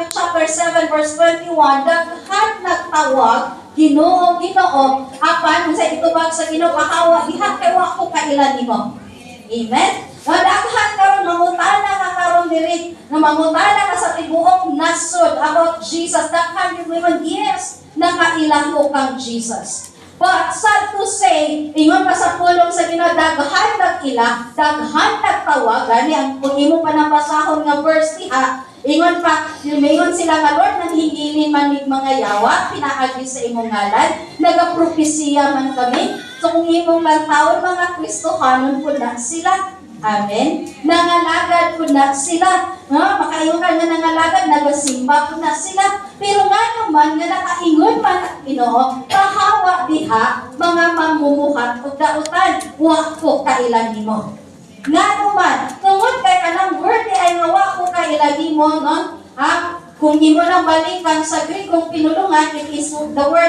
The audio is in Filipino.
chapter 7 verse 21, daghan nagtawag Ginoo, Ginoo, apan sa itubag sa Ginoo kahawa diha kay wa ko kailan nimo. Amen. Daghan karon mangutana ka karon diri, nga mangutana ka sa tibuok nasod about Jesus. Daghan yung mga yes, nakailang ko kang Jesus. But sad to say, ingon pa sa pulong sa Ginoo, daghan nagila, daghan nagtawag, gani ang kung imo pa nabasahon nga verse diha, ingon pa, yumayon sila nga Lord, nang hingilin man ng mga yawa, pinaagi sa imong ngalan, nagapropesiya man kami, so kung imong lantawon mga Kristohanon po na sila. Amen. Nangalagad po na sila. Makayungan nga nangalagad, nagasimba po na sila. Pero nga naman, nga nakaingon man at Ginoo, kahawa diha, mga mamumuhat o dautan, wa ko kailan nimo. Nga naman, tungod kay kanang word ay wa ko kailan nimo, no? Kung imo lang balikan sa Greek, kung pinulungan, it is the word